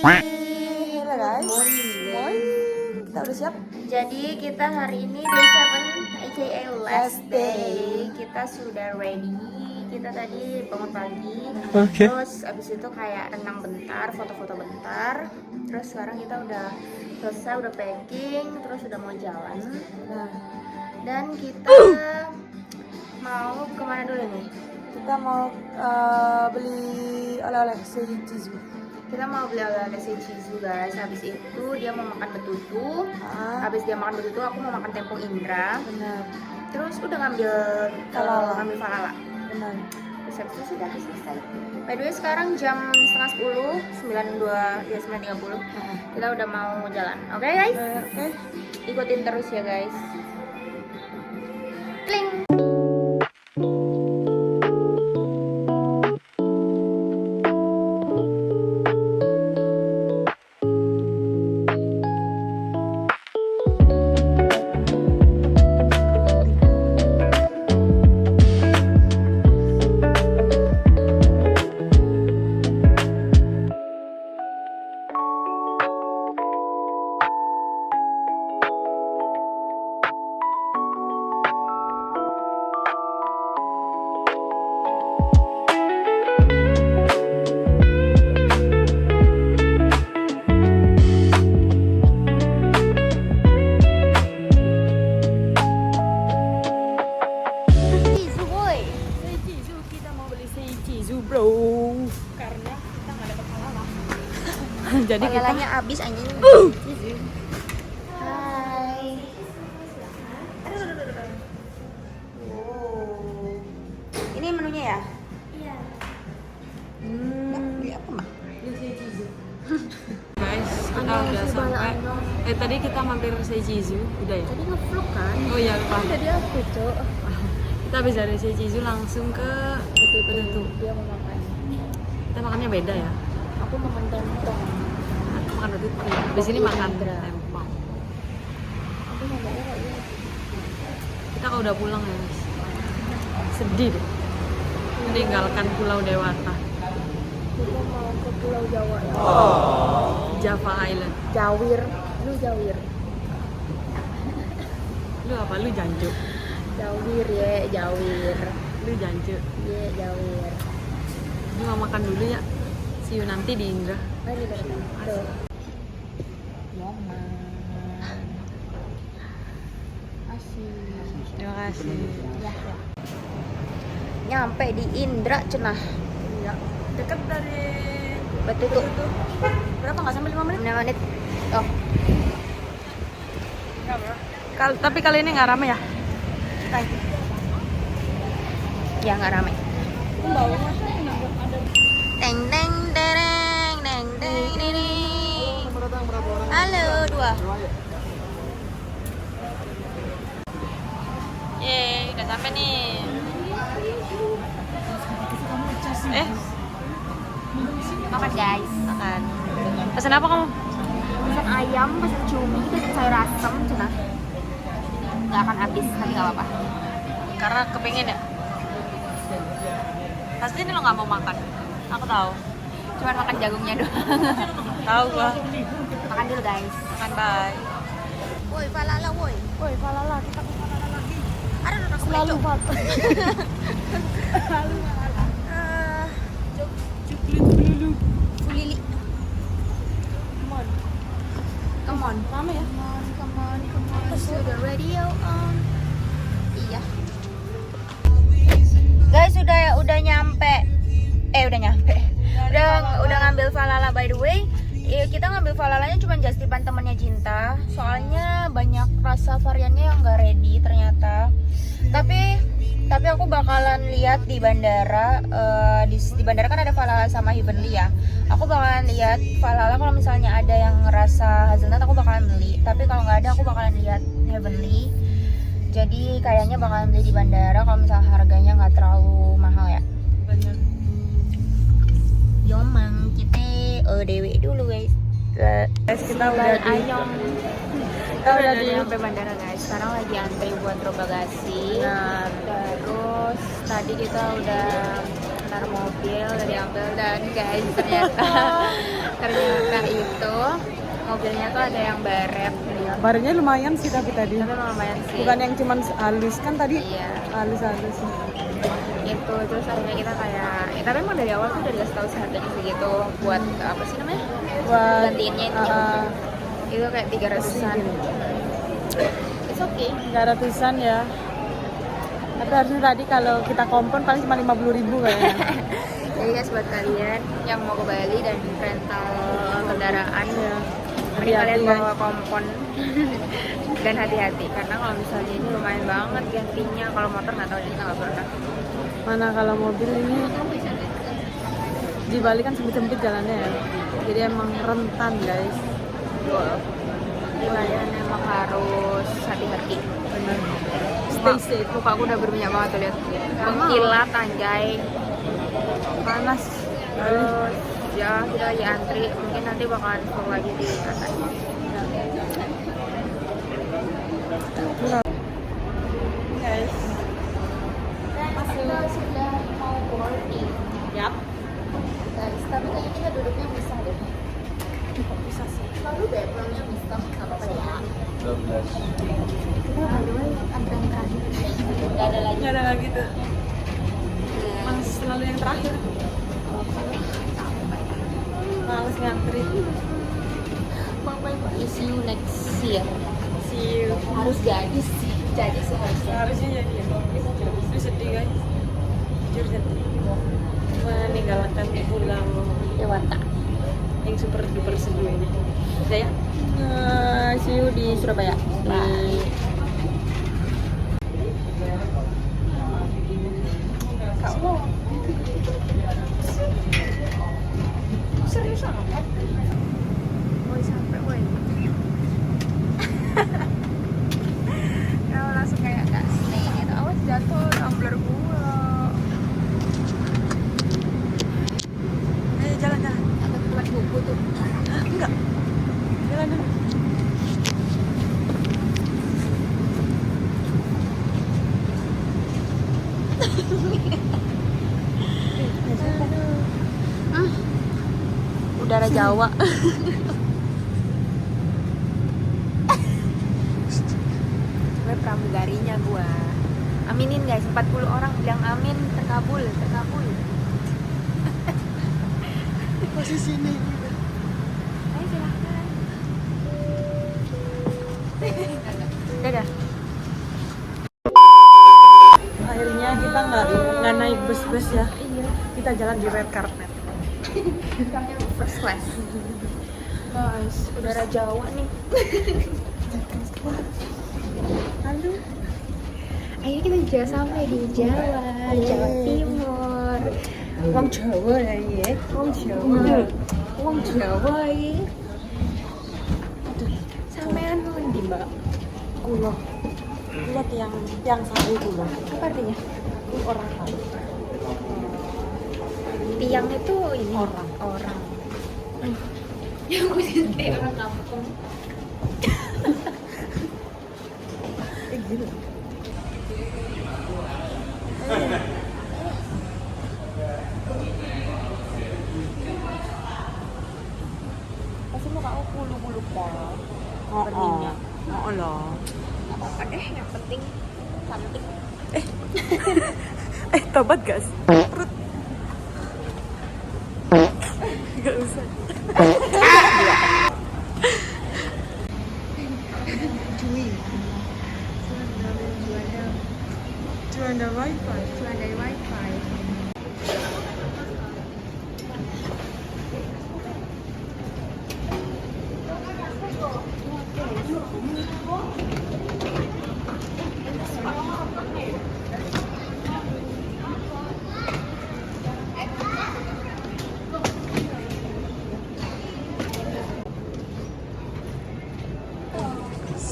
Halo guys. Morning. Kita udah siap? Jadi kita hari ini day 7 aka last day. Kita sudah ready. Kita tadi bangun pagi. Terus abis itu kayak renang bentar, foto-foto bentar. Terus sekarang kita udah selesai, udah packing, terus udah mau jalan. Nah, Dan kita mau kemana dulu nih? kita mau beli oleh-oleh Seijizu. Kita mau beli oleh-oleh Seijizu guys. Habis itu dia mau makan betutu. Habis dia makan betutu, aku mau makan tepung Indra. Benar. Terus udah ngambil falala. Benar. Terus habis itu sudah selesai. By the way sekarang jam setengah 10, 9.30. Kita udah mau jalan. Oke guys? Oke. Ikutin terus ya guys. Kling. Bro, karena kita nggak dapat halal. Jadi kita Habis anjing. Hai. Wow. Ini menunya ya? Iya. Beli apa, Mbak? guys, kita udah sampai. Tadi kita mampir Seijizu, udah ya? Tadi nge-vlog kan? Oh iya lupa. Tadi aku, Cok. Kita habis dari Seijizu langsung ke Betutu. Dia mau makan. Kita makannya beda ya. Aku makan tempong. Aku makan Betutu. Di sini makan tempong. Aku mau bayar kok ya. Kita kalau udah pulang ya, guys. Sedih deh. Meninggalkan Pulau Dewata. Kita mau ke Pulau Jawa ya. Java Island. Jawir. Lu Jawir. Lu apa? Lu janju. Jawir ya, Jawir. Lu janju. Iya, Jawir. Ini mau makan dulu ya. See you nanti di Indra. Ini beneran. Tuh. Terima kasih. Nyampe di Indra cenah. Iya. Dekat dari Betutu. berapa? Nggak sampai 5 menit? 6 menit. Oh, Tapi kali ini nggak rame ya? ya nggak ramai. Teng teng dereng teng teng dereng. Halo, 2. Yeay, udah sampai nih. Makan guys. Makan. Pesan apa kamu? Pesan ayam, pesan cumi, pesan sayur asem cenah. Nggak akan habis, tapi nggak apa-apa. Karena kepengen ya? Pasti ini lo nggak mau makan. Aku tahu. Cuman makan jagungnya doang. Tahu gua. Makan dulu guys. Makan bye. Woi, falala woi. Woi, falala, kita ke falala lagi. Ada orang Selalu kepeco. Selalu falala. Cuklit dulu. Kulili. Come on. Rame ya? Come on. So the radio on. Iya. Guys, udah nyampe. Udah ngambil falala by the way. Kita ngambil falalanya cuma just tipan temennya Cinta. Soalnya banyak rasa variannya yang nggak ready ternyata. Tapi aku bakalan lihat di bandara. Di bandara kan ada falala sama Heavenly ya. Aku bakalan lihat falala, kalau misalnya ada yang rasa hazelnut aku bakalan beli. Tapi kalau nggak ada aku bakalan lihat Heavenly. Jadi kayaknya bakalan beli di bandara kalau misalnya harganya nggak terlalu mahal ya. Bener. Yomang kita dewe dulu guys. Guys, kita udah di Ayong. Kita udah sampai bandara guys. Sekarang lagi antri buat drop bagasi. Nah, Terus tadi kita udah antar mobil udah diambil, dan guys ternyata itu mobilnya tuh ada yang baret. Barnya lumayan sih tapi tadi. Tapi lumayan sih. Bukan yang cuman halus kan tadi? Iya. Halus-halus. Itu terus akhirnya kita kayak, ya, tapi emang dari awal tuh udah dikasih tahu harganya segitu buat apa sih namanya? Buat gantiinnya itu kayak 300-an. It's okay. 300-an ya. Tapi harusnya tadi kalau kita kompon paling cuma 50.000 kayaknya. Jadi guys, buat kalian yang mau ke Bali dan rental kendaraan ya, mari kalian bawa kompon. Dan hati-hati karena kalau misalnya ini lumayan banget gantinya. Kalau motor nggak tahu, jadi nggak pernah. Mana kalau mobil ini di Bali kan sempit-sempit jalannya ya, jadi emang rentan guys. Di Bali emang harus hati-hati. Bener. Stay safe. Muka aku udah berminyak banget tuh, lihat. Mengkilat anjay. Panas. Terus ya kita lagi antri, mungkin nanti bakalan full lagi di atas. Guys. Kita sudah mau boarding. Yap. Guys, tapi kayaknya kita duduknya bisa deh. Bisa sih. Lalu deh pulangnya bisa, nggak apa-apa ya. Kita by the way antrean terakhir. Nggak ada lagi. Nggak ada lagi tuh. Males selalu yang terakhir. Males ngantri. Bye-bye. See you next year. See you. Harus jadi sih harusnya. Harusnya jadi ya. Itu sedih guys. Jujur sedih. Meninggalkan pulang Dewata. yang super duper sedih ini. Udah ya. See you di Surabaya. Bye. Serius amat? Woi sampai woi. Kalau langsung kayak gak stay gitu. Awas jatuh tumbler gua. Ayo jalan-jalan. Ada tempat buku tuh. Enggak. Jalan dulu. Udara Jawa. Gue pramugarinya gua. Aminin guys, 40 orang bilang amin, terkabul. Posisi ini. Ayo silahkan. Dadah. Akhirnya kita nggak naik bus ya. Iya. Kita jalan di red carpet. First class. Guys, udara Jawa nih. Halo. Ayo kita juga sampai di Jawa, Jawa Timur. Wong Jawa lah ya. Wong Jawa ya. Sampean pundi, Mbak? Kulo yang sari kulo. Apa artinya? Orang sari. Tiang itu ini Orang. Yang gue sendiri orang kampung. Gitu. Pasti muka aku bulu-bulu dah. Berminyak. Oh loh. Gak apa-apa deh, yang penting cantik. Tobat guys. Perut. Gak usah. Juanda wifi. Cuma dari wifi.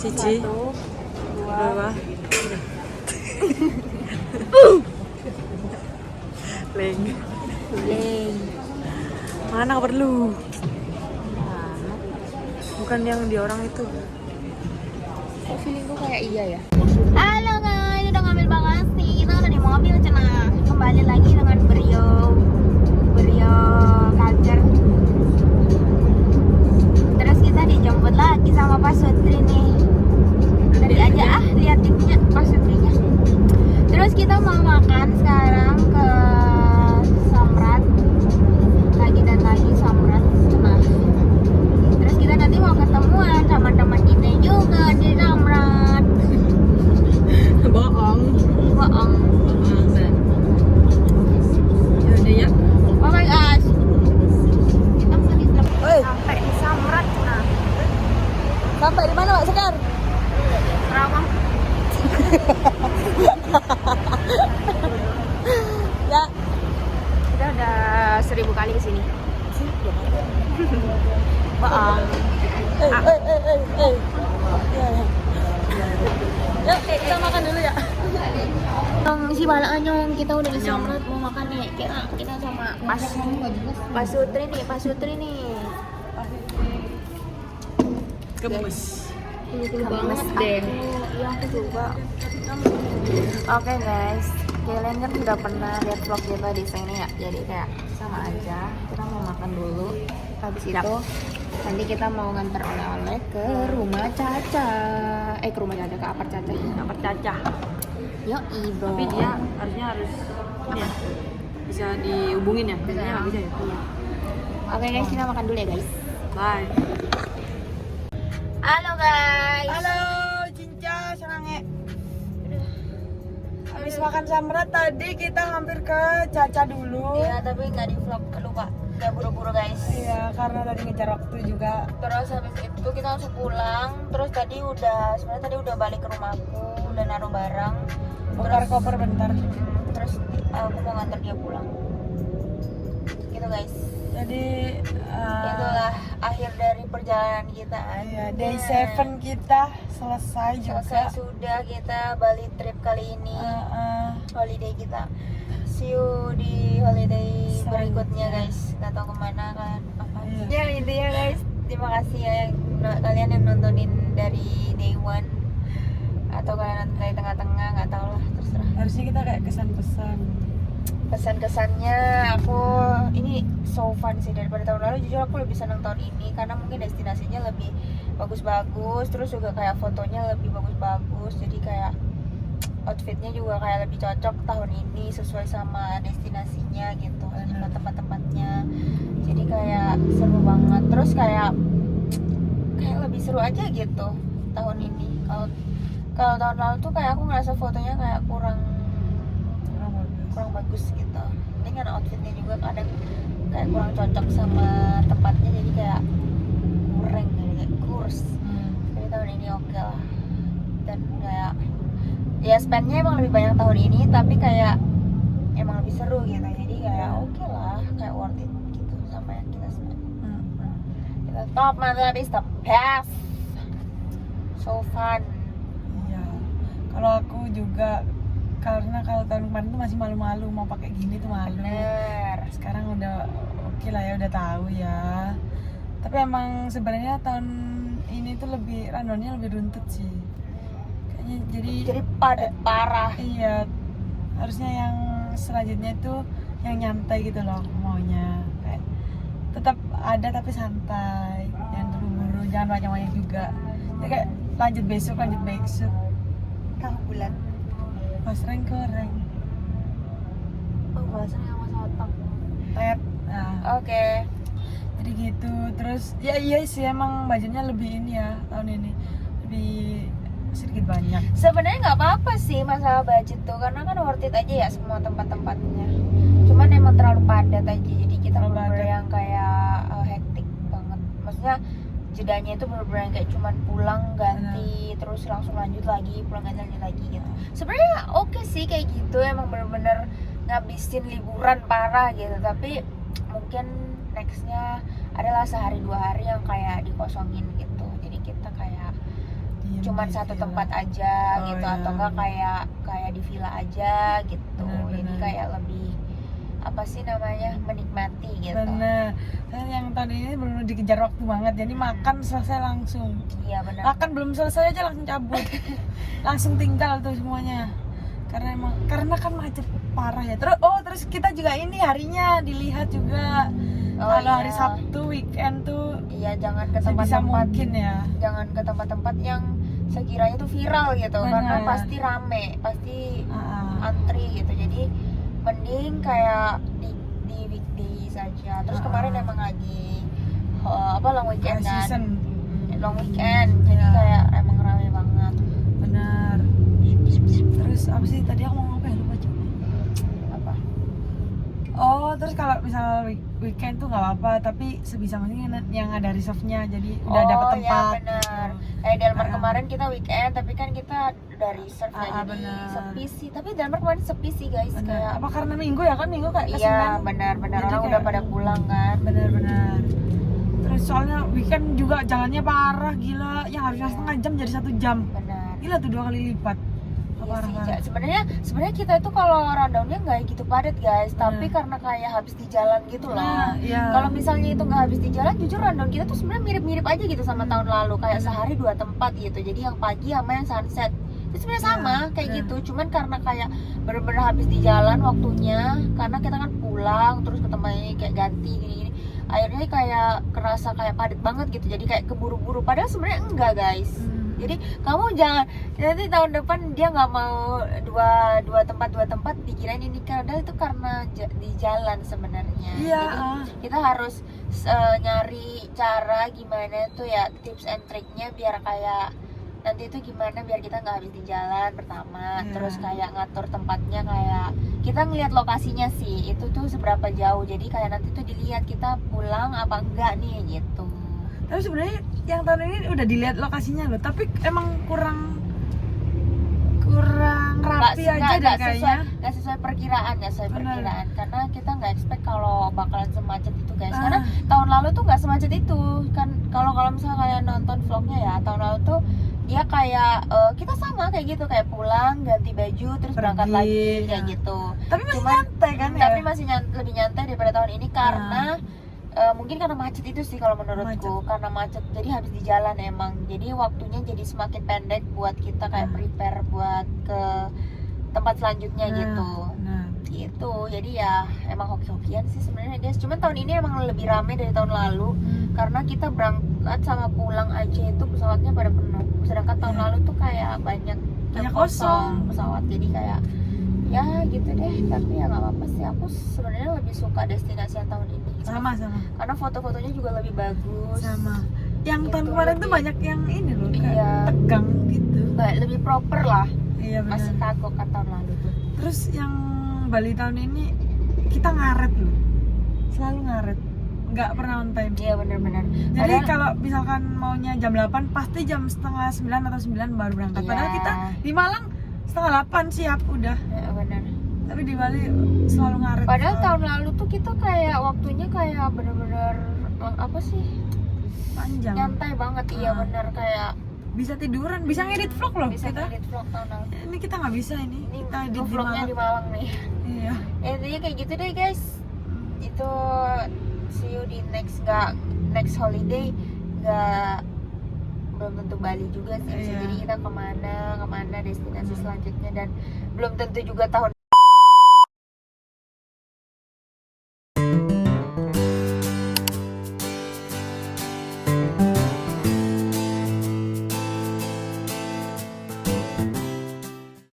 Siji. Dua. Leng. Mana kabar lu? Bukan yang di orang itu. Feeling gue kayak iya ya. Halo guys, udah ngambil bagasi. Kita udah di mobil cenah. Kembali lagi dengan beliau pasutri nih. Nanti aja liatinnya pasutrinya. Terus kita mau makan sekarang ke Samrat. Lagi dan lagi Samrat. Nah, terus kita nanti mau ketemuan sama teman kita juga di Samrat. Bohong. Bohong. Ya udah ya. Bye guys. Kita mau Oi. sampai di Samrat. Nah, Sampai di mana Pak Sekar? Rawang. Ya. Kita udah 1000 kali kesini. Bohong. Ya, kita makan dulu ya. Si Bala Anyong, kita udah di Samrat mau makan nih. Kita sama Pak Sutri nih. Gemes. Gemes deh. Iya aku juga. Oke guys, kalian kan udah pernah lihat vlog kita di sini ya. Jadi kayak sama aja. Kita mau makan dulu. Habis itu nanti kita mau nganter oleh-oleh ke rumah Caca. Ke rumah Caca, ke apart Caca. Apart Caca. Yo ibu. Tapi dia harus ini ya. Bisa dihubungin ya. Biasanya nggak bisa ya. Oke guys, kita makan dulu ya guys. Bye. Halo guys. Halo, Cinca, Sange. Habis makan Samrat tadi kita hampir ke Caca dulu. Iya, tapi nggak di vlog, lupa. Udah buru-buru guys. Iya, karena tadi ngejar waktu juga. Terus habis itu kita langsung pulang. Terus sebenarnya tadi udah balik ke rumahku, udah naruh barang. Bongkar koper bentar. Terus aku mau nganter dia pulang. Gitu guys. Jadi Itulah akhir dari perjalanan kita. iya, day 7 kita selesai juga. Selesai sudah kita Bali trip kali ini. Holiday kita. See you di holiday berikutnya guys. Gak tau kemana kan apa. Iya. Ya intinya guys, terima kasih ya kalian yang nontonin dari day 1 atau kalian nonton dari tengah-tengah, nggak tahu lah, terserah. Harusnya kita kayak kesan-pesan. Pesan-kesannya aku ini so fun sih daripada tahun lalu. Jujur aku lebih senang tahun ini karena mungkin destinasinya lebih bagus-bagus, terus juga kayak fotonya lebih bagus-bagus, jadi kayak outfitnya juga kayak lebih cocok tahun ini sesuai sama destinasinya gitu, sama tempat-tempatnya. Jadi kayak seru banget. Terus kayak lebih seru aja gitu tahun ini. Kalau tahun lalu tuh kayak aku ngerasa fotonya kayak kurang bagus gitu. Ini kan outfitnya juga kadang kayak kurang cocok sama tempatnya, jadi kayak kurang, jadi kayak kurs. Tapi tahun ini oke lah. Dan kayak ya spendnya emang lebih banyak tahun ini, tapi kayak emang lebih seru gitu. Jadi kayak oke lah, kayak worth it gitu sama yang kita spend. Kita top, mantap, is the best, so fun. Iya. Kalau aku juga, karena kalau tahun kemarin tuh masih malu-malu mau pakai gini tuh malu. Bener. Sekarang udah oke lah ya, udah tahu ya. Tapi emang sebenarnya tahun ini tuh lebih rundownnya lebih runtut sih. Kayaknya jadi padat parah. iya. Harusnya yang selanjutnya tuh yang nyantai gitu loh maunya. Kayak tetap ada tapi santai, jangan buru-buru, jangan banyak-banyak juga. Ya kayak lanjut besok. Tahu bulan. Pas goreng. Oh, bahasanya sama sotong. Tet. Nah. Oke. Jadi gitu. Terus ya iya sih emang budgetnya lebih ini ya tahun ini, lebih sedikit banyak. Sebenarnya nggak apa-apa sih masalah budget tuh, karena kan worth it aja ya semua tempat-tempatnya. Cuman emang terlalu padat aja, jadi kita bener-bener yang kayak hektik banget. Maksudnya jedanya itu bener-bener yang kayak cuman pulang ganti terus langsung lanjut lagi, pulang ganti lanjut lagi gitu. Sebenarnya oke sih kayak gitu, emang bener-bener ngabisin liburan parah gitu. Tapi mungkin nextnya adalah sehari 2 hari yang kayak dikosongin gitu. Jadi kita kayak cuman satu tempat aja gitu, atau enggak kayak di villa aja gitu. Jadi kayak lebih apa sih namanya, menikmati gitu. Bener. Yang tahun ini benar dikejar waktu banget. Jadi makan selesai langsung. Iya benar. Makan belum selesai aja langsung cabut. Langsung tinggal tuh semuanya. Karena kan macet parah ya. Terus kita juga ini harinya dilihat juga. Kalau hari iya. Sabtu weekend tuh Iya, jangan ke sebisa tempat-tempat, mungkin ya. jangan ke tempat-tempat yang sekiranya tuh viral gitu, karena Benar. pasti rame, pasti Ah, antri gitu. Jadi mending kayak di weekday saja. Terus kemarin emang lagi long weekend kan, season. long weekend, jadi Ya. kayak emang rame banget. Benar. Terus apa sih tadi aku mau ngomong apa ya, lupa coba. Apa? Oh, terus kalau misal weekend tuh nggak apa-apa, tapi sebisa mungkin yang ada reserve-nya, jadi udah dapat tempat. Oh ya benar. Kayak Delmar Ah. kemarin kita weekend, tapi kan kita udah reserve ya, jadi benar. sepi sih. Tapi Delmar kemarin sepi sih guys, Benar. kayak Apa karena minggu ya kan, minggu kayak iya kesenian. benar-benar Jadi orang kayak- udah pada pulang kan. Benar-benar. Terus soalnya weekend juga jalannya parah, gila. Yang harusnya Iya. setengah jam jadi 1 jam. Benar. Gila tuh 2 kali lipat. Iya sih, Parah-parah. Ja. Sebenarnya kita itu kalau rundownnya nggak gitu padat guys, tapi karena kayak habis di jalan gitu loh. Nah, iya. Kalau misalnya itu nggak habis di jalan, jujur rundown kita tuh sebenarnya mirip-mirip aja gitu sama tahun lalu, kayak sehari 2 tempat gitu. Jadi yang pagi sama yang sunset itu sebenarnya sama kayak iya. gitu, cuman karena kayak bener-bener habis di jalan waktunya, karena kita kan pulang terus ke tempat ini kayak ganti gini-gini, akhirnya kayak kerasa kayak padat banget gitu. Jadi kayak keburu-buru, padahal sebenarnya enggak guys. Jadi kamu jangan nanti tahun depan dia nggak mau dua tempat dikirain ini, karena itu karena di jalan sebenarnya. Iya. Jadi kita harus nyari cara gimana tuh ya, tips and triknya biar kayak nanti itu gimana biar kita nggak habis di jalan pertama. Iya. Terus kayak ngatur tempatnya, kayak kita ngeliat lokasinya sih itu tuh seberapa jauh, jadi kayak nanti tuh dilihat kita pulang apa enggak nih gitu. Tapi sebenarnya yang tahun ini udah dilihat lokasinya loh, tapi emang kurang rapi aja deh kayaknya. Nggak sesuai perkiraan, Benar. karena kita nggak expect kalau bakalan semacet itu guys. Ah. Karena tahun lalu tuh nggak semacet itu kan. Kalau misalnya kalian nonton vlognya ya, tahun lalu tuh dia kayak kita sama kayak gitu, kayak pulang ganti baju terus berangkat Pergi, lagi kayak ya. gitu. Tapi masih Cuman- nyantai kan ya. Tapi masih lebih nyantai daripada tahun ini karena mungkin karena macet itu sih kalau menurutku, karena macet jadi habis di jalan emang, jadi waktunya jadi semakin pendek buat kita kayak prepare buat ke tempat selanjutnya gitu. Nah. Gitu, jadi ya emang hoki-hokian sih sebenarnya guys. Cuman tahun ini emang lebih rame dari tahun lalu karena kita berangkat sama pulang aja itu pesawatnya pada penuh, sedangkan tahun lalu tuh kayak banyak yang kosong pesawat, jadi kayak ya gitu deh. Tapi ya nggak apa-apa sih, aku sebenarnya lebih suka destinasi yang tahun ini Sama. karena foto-fotonya juga lebih bagus. Sama. Yang Gitu, tahun kemarin tuh lebih- banyak yang ini loh, kayak Iya. tegang gitu. Kayak lebih proper lah, Iya benar. masih kagok kan tahun lalu tuh. Terus yang Bali tahun ini kita ngaret loh, selalu ngaret, nggak pernah on time. Iya benar-benar. Jadi Padahal- kalau misalkan maunya jam 8 pasti jam setengah 9 atau 9 baru berangkat. Iya. Padahal kita di Malang setengah 8 siap udah. Ya, benar. Tapi di Bali selalu ngaret. Padahal tahun lalu tuh kita kayak waktunya kayak bener-bener apa sih, panjang. nyantai banget. Iya Ah. bener, kayak Bisa tiduran, bisa ngedit vlog loh bisa kita. ngedit vlog tahun lalu. Ini kita nggak bisa ini. Ini Kita edit di vlognya di Malang. Malang nih. Iya. Ya, intinya kayak gitu deh guys. Itu see you di next holiday. Belum tentu Bali juga sih. Bisa Iya. jadi kita kemana destinasi selanjutnya, dan belum tentu juga tahun